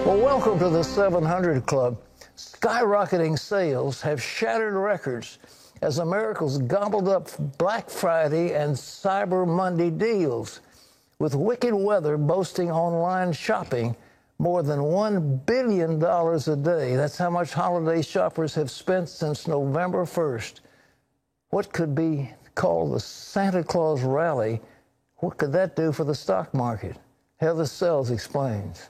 Well, welcome to the 700 Club. Skyrocketing sales have shattered records as Americans gobbled up Black Friday and Cyber Monday deals. With wicked weather boasting online shopping more than $1 billion a day. That's how much holiday shoppers have spent since November 1st. What could be called the Santa Claus rally? What could that do for the stock market? Heather Sells explains.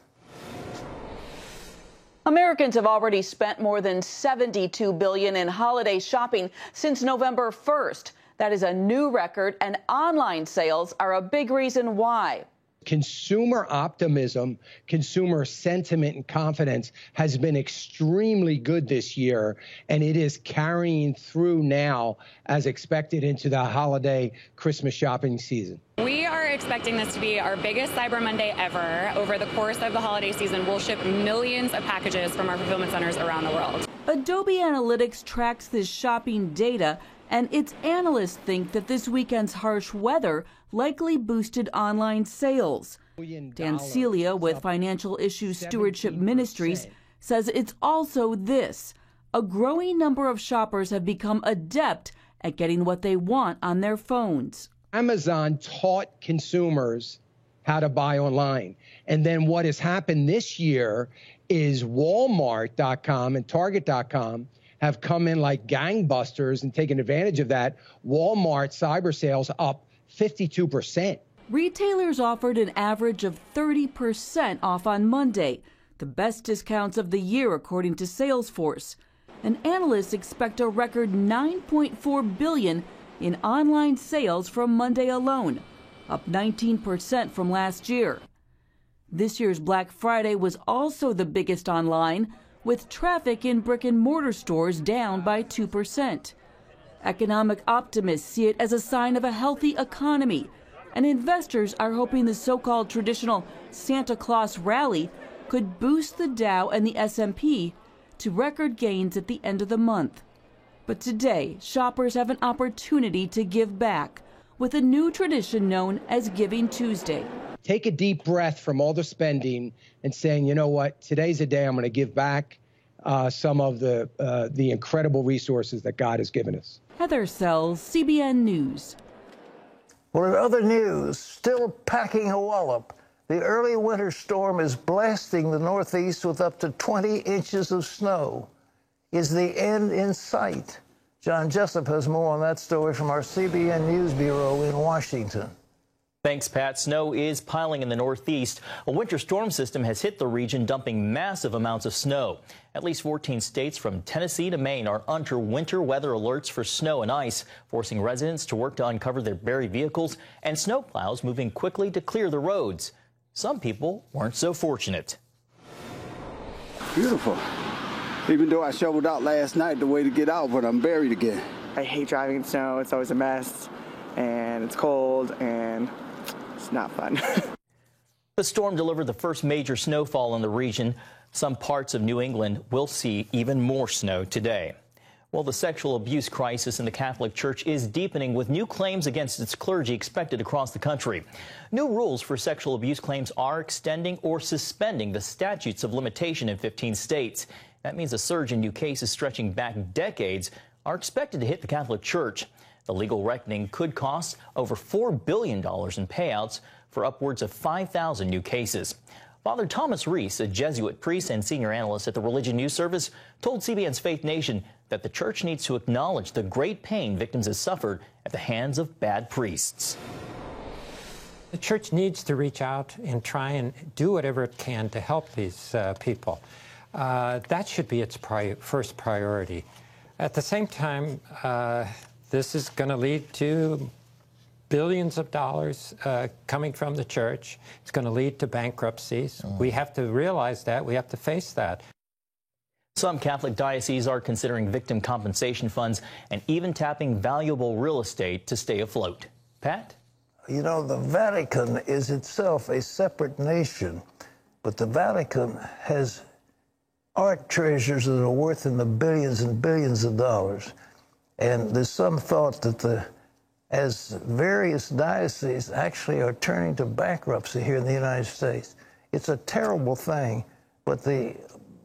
Americans have already spent more than $72 billion in holiday shopping since November 1st. That is a new record, and online sales are a big reason why. Consumer optimism, consumer sentiment and confidence has been extremely good this year, and it is carrying through now as expected into the holiday Christmas shopping season. We are expecting this to be our biggest Cyber Monday ever. Over the course of the holiday season, we'll ship millions of packages from our fulfillment centers around the world. Adobe Analytics tracks this shopping data, and its analysts think that this weekend's harsh weather likely boosted online sales. Dan Celia with Financial Issues Stewardship Ministries says it's also this. A growing number of shoppers have become adept at getting what they want on their phones. Amazon taught consumers how to buy online. And then what has happened this year is Walmart.com and Target.com have come in like gangbusters and taken advantage of that. Walmart cyber sales up 52%. Retailers offered an average of 30% off on Monday, the best discounts of the year according to Salesforce. And analysts expect a record $9.4 billion in online sales from Monday alone, up 19% from last year. This year's Black Friday was also the biggest online, with traffic in brick-and-mortar stores down by 2%. Economic optimists see it as a sign of a healthy economy, and investors are hoping the so-called traditional Santa Claus rally could boost the Dow and the S&P to record gains at the end of the month. But today, shoppers have an opportunity to give back with a new tradition known as Giving Tuesday. Take a deep breath from all the spending and saying, you know what, today's a day I'm going to give back some of the incredible resources that God has given us. Heather Sells, CBN News. Well, in other news, still packing a wallop. The early winter storm is blasting the Northeast with up to 20 inches of snow. Is the end in sight? John Jessup has more on that story from our CBN News Bureau in Washington. Thanks, Pat. Snow is piling in the Northeast. A winter storm system has hit the region, dumping massive amounts of snow. At least 14 states from Tennessee to Maine are under winter weather alerts for snow and ice, forcing residents to work to uncover their buried vehicles and snowplows moving quickly to clear the roads. Some people weren't so fortunate. Beautiful. Even though I shoveled out last night the way to get out, but I'm buried again. I hate driving in snow. It's always a mess, and it's cold, and it's not fun. The storm delivered the first major snowfall in the region. Some parts of New England will see even more snow today. Well, the sexual abuse crisis in the Catholic Church is deepening, with new claims against its clergy expected across the country. New rules for sexual abuse claims are extending or suspending the statutes of limitation in 15 states. That means a surge in new cases stretching back decades are expected to hit the Catholic Church. The legal reckoning could cost over $4 billion in payouts for upwards of 5,000 new cases. Father Thomas Reese, a Jesuit priest and senior analyst at the Religion News Service, told CBN's Faith Nation that the church needs to acknowledge the great pain victims have suffered at the hands of bad priests. The church needs to reach out and try and do whatever it can to help these people. That should be its first priority. At the same time, this is going to lead to billions of dollars coming from the church. It's going to lead to bankruptcies. We have to realize that. We have to face that. Some Catholic dioceses are considering victim compensation funds and even tapping valuable real estate to stay afloat. Pat? You know, the Vatican is itself a separate nation, but the Vatican has art treasures that are worth in the billions and billions of dollars. And there's some thought that as various dioceses actually are turning to bankruptcy here in the United States. It's a terrible thing, But the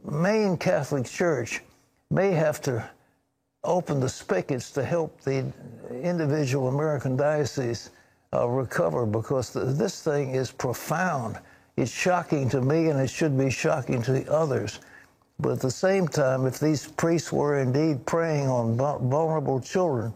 main Catholic Church may have to open the spigots to help the individual American dioceses recover, because this thing is profound. It's shocking to me, and it should be shocking to the others. But at the same time, if these priests were indeed preying on vulnerable children,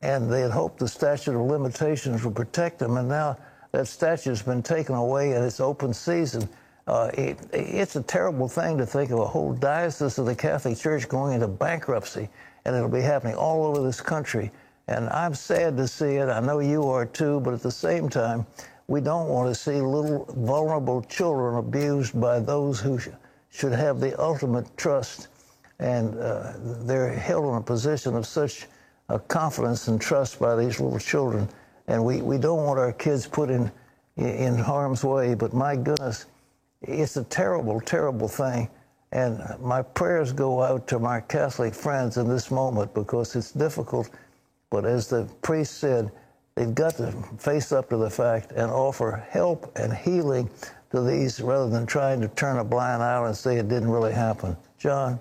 and they had hoped the statute of limitations would protect them, and now that statute has been taken away and it's open season, it's a terrible thing to think of a whole diocese of the Catholic Church going into bankruptcy, and it'll be happening all over this country. And I'm sad to see it. I know you are too, but at the same time, we don't want to see little vulnerable children abused by those who should have the ultimate trust, and they're held in a position of such confidence and trust by these little children. And we don't want our kids put in harm's way, but my goodness, it's a terrible, terrible thing. And my prayers go out to my Catholic friends in this moment, because it's difficult. But as the priest said, they've got to face up to the fact and offer help and healing to these, rather than trying to turn a blind eye and say it didn't really happen. John?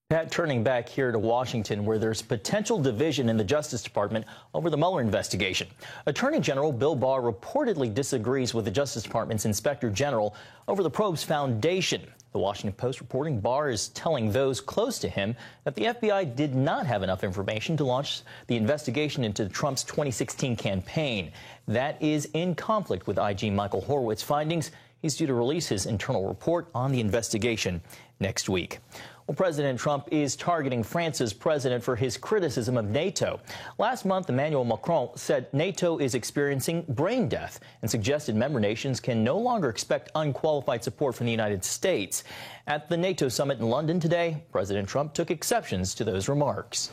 Pat, turning back here to Washington, where there's potential division in the Justice Department over the Mueller investigation. Attorney General Bill Barr reportedly disagrees with the Justice Department's Inspector General over the probe's foundation. The Washington Post reporting Barr is telling those close to him that the FBI did not have enough information to launch the investigation into Trump's 2016 campaign. That is in conflict with IG Michael Horowitz's findings. He's due to release his internal report on the investigation next week. Well, President Trump is targeting France's president for his criticism of NATO. Last month, Emmanuel Macron said NATO is experiencing brain death and suggested member nations can no longer expect unqualified support from the United States. At the NATO summit in London today, President Trump took exceptions to those remarks.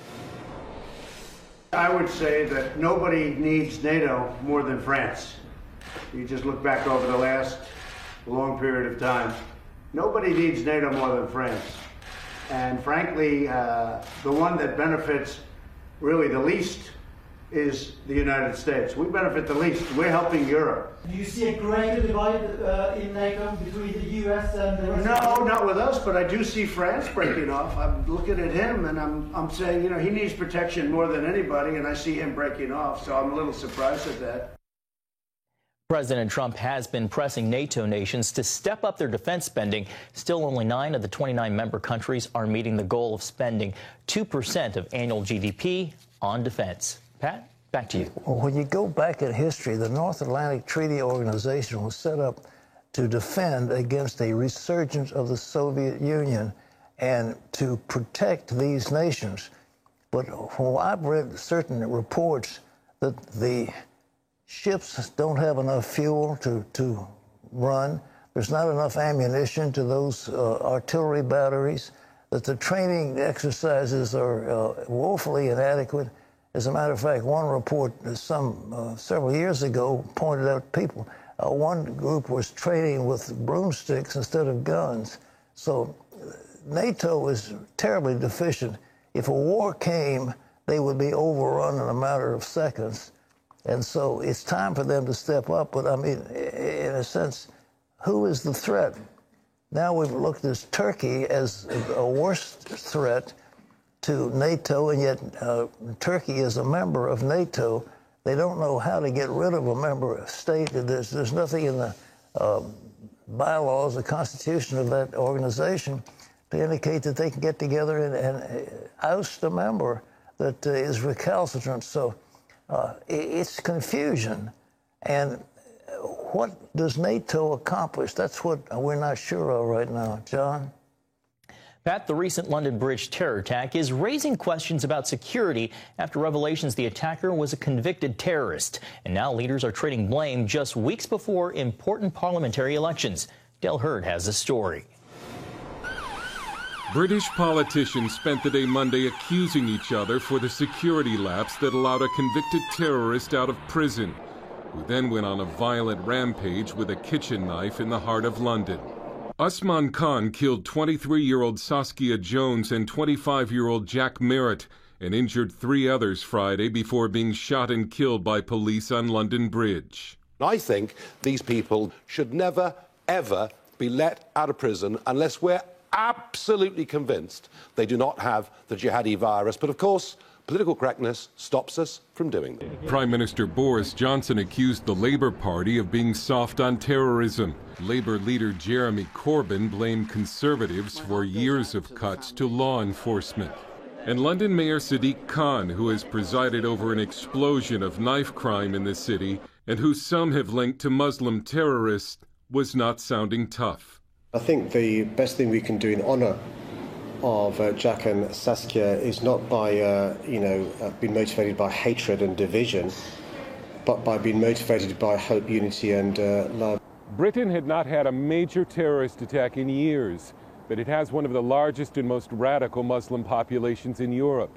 I would say that nobody needs NATO more than France. You just look back over the last long period of time. Nobody needs NATO more than France. And frankly, the one that benefits really the least is the United States. We benefit the least. We're helping Europe. Do you see a greater divide in NATO between the U.S. and the rest of the world? No, not with us, but I do see France breaking off. I'm looking at him, and I'm saying, you know, he needs protection more than anybody, and I see him breaking off, so I'm a little surprised at that. President Trump has been pressing NATO nations to step up their defense spending. Still, only 9 of the 29 member countries are meeting the goal of spending 2% of annual GDP on defense. Pat, back to you. Well, when you go back in history, the North Atlantic Treaty Organization was set up to defend against a resurgence of the Soviet Union and to protect these nations. But when I've read certain reports that the ships don't have enough fuel to run, there's not enough ammunition to those artillery batteries, that the training exercises are woefully inadequate. As a matter of fact, one report several years ago pointed out one group was training with broomsticks instead of guns. So NATO is terribly deficient. If a war came, they would be overrun in a matter of seconds. And so it's time for them to step up. But I mean, in a sense, who is the threat? Now we've looked at Turkey as a worse threat to NATO, and yet Turkey is a member of NATO. They don't know how to get rid of a member state. There's nothing in the bylaws, the constitution of that organization to indicate that they can get together and oust a member that is recalcitrant. So it's confusion. And what does NATO accomplish? That's what we're not sure of right now. John? Pat, the recent London Bridge terror attack is raising questions about security after revelations the attacker was a convicted terrorist. And now leaders are trading blame just weeks before important parliamentary elections. Dale Hurd has the story. British politicians spent the day Monday accusing each other for the security lapse that allowed a convicted terrorist out of prison, who then went on a violent rampage with a kitchen knife in the heart of London. Usman Khan killed 23-year-old Saskia Jones and 25-year-old Jack Merritt and injured 3 others Friday before being shot and killed by police on London Bridge. I think these people should never, ever be be let out of prison unless we're absolutely convinced they do not have the jihadi virus. But of course, political correctness stops us from doing that. Prime Minister Boris Johnson accused the Labour Party of being soft on terrorism. Labour leader Jeremy Corbyn blamed Conservatives for years of cuts to law enforcement. And London Mayor Sadiq Khan, who has presided over an explosion of knife crime in the city and who some have linked to Muslim terrorists, was not sounding tough. I think the best thing we can do in honour of Jack and Saskia is not by, being motivated by hatred and division, but by being motivated by hope, unity and love. Britain had not had a major terrorist attack in years, but it has one of the largest and most radical Muslim populations in Europe,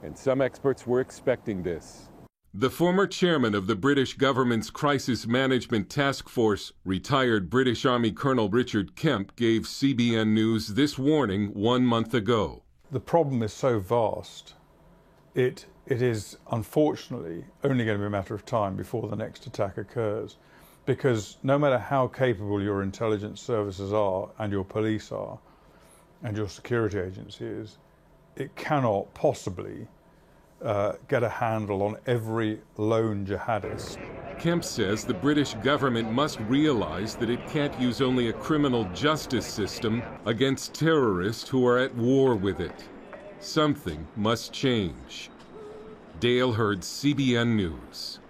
and some experts were expecting this. The former chairman of the British government's Crisis Management Task Force, retired British Army Colonel Richard Kemp, gave CBN News this warning 1 month ago. The problem is so vast, it is unfortunately only going to be a matter of time before the next attack occurs. Because no matter how capable your intelligence services are, and your police are, and your security agency is, it cannot possibly get a handle on every lone jihadist. Kemp says the British government must realize that it can't use only a criminal justice system against terrorists who are at war with it. Something must change. Dale Hurd, CBN News.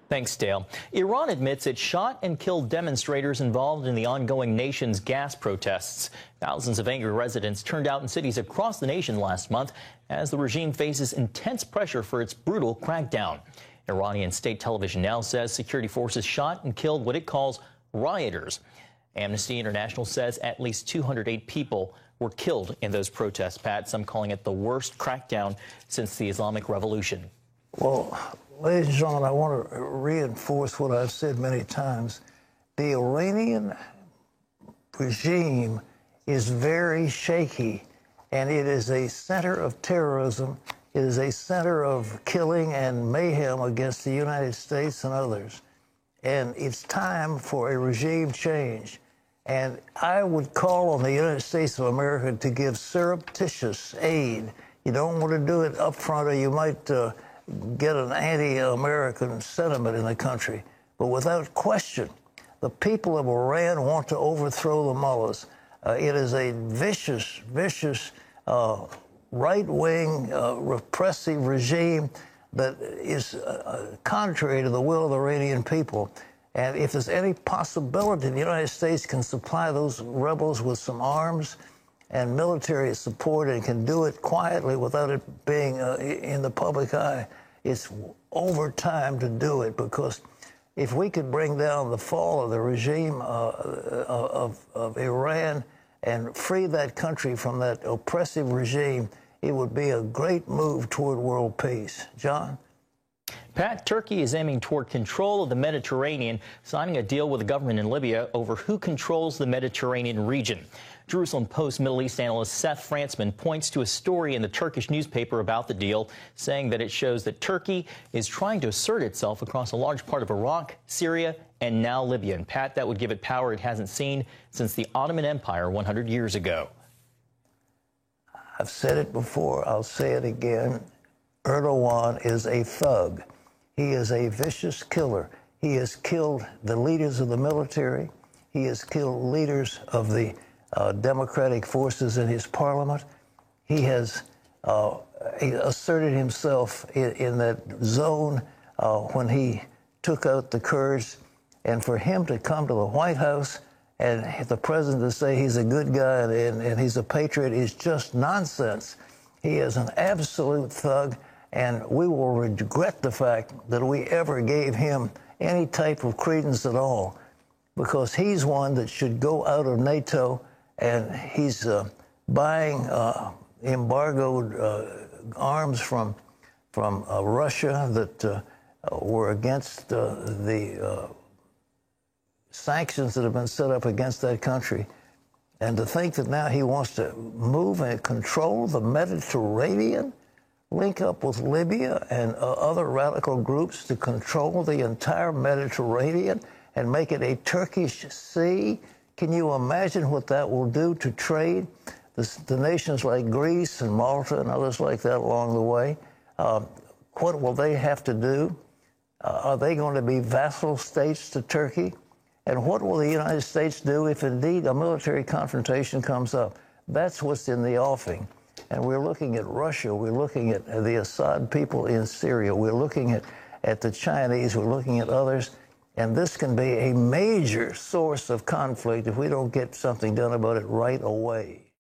Thanks, Dale. Iran admits it shot and killed demonstrators involved in the ongoing nation's gas protests. Thousands of angry residents turned out in cities across the nation last month as the regime faces intense pressure for its brutal crackdown. Iranian state television now says security forces shot and killed what it calls rioters. Amnesty International says at least 208 people were killed in those protests, Pat, some calling it the worst crackdown since the Islamic Revolution. Well, ladies and gentlemen, I want to reinforce what I've said many times. The Iranian regime is very shaky, and it is a center of terrorism. It is a center of killing and mayhem against the United States and others. And it's time for a regime change. And I would call on the United States of America to give surreptitious aid. You don't want to do it up front, or you might get an anti-American sentiment in the country. But without question, the people of Iran want to overthrow the mullahs. It is a vicious, right-wing, repressive regime that is contrary to the will of the Iranian people. And if there's any possibility the United States can supply those rebels with some arms and military support and can do it quietly without it being in the public eye, it's over time to do it, because if we could bring down the fall of the regime of Iran and free that country from that oppressive regime, it would be a great move toward world peace. John? Pat, Turkey is aiming toward control of the Mediterranean, signing a deal with the government in Libya over who controls the Mediterranean region. Jerusalem Post Middle East analyst Seth Frantzman points to a story in the Turkish newspaper about the deal, saying that it shows that Turkey is trying to assert itself across a large part of Iraq, Syria, and now Libya. And Pat, that would give it power it hasn't seen since the Ottoman Empire 100 years ago. I've said it before, I'll say it again. Erdogan is a thug. He is a vicious killer. He has killed the leaders of the military. He has killed leaders of the democratic forces in his parliament. He has asserted himself in that zone when he took out the Kurds. And for him to come to the White House and the president to say he's a good guy and he's a patriot is just nonsense. He is an absolute thug, and we will regret the fact that we ever gave him any type of credence at all, because he's one that should go out of NATO, and he's buying embargoed arms from Russia that were against the sanctions that have been set up against that country. And to think that now he wants to move and control the Mediterranean, link up with Libya and other radical groups to control the entire Mediterranean and make it a Turkish sea, Can you imagine what that will do to trade? The nations like Greece and Malta and others like that along the way, what will they have to do? Are they going to be vassal states to Turkey? And what will the United States do if indeed a military confrontation comes up? That's what's in the offing. And we're looking at Russia, we're looking at the Assad people in Syria, we're looking at the Chinese, we're looking at others. And this can be a major source of conflict if we don't get something done about it right away.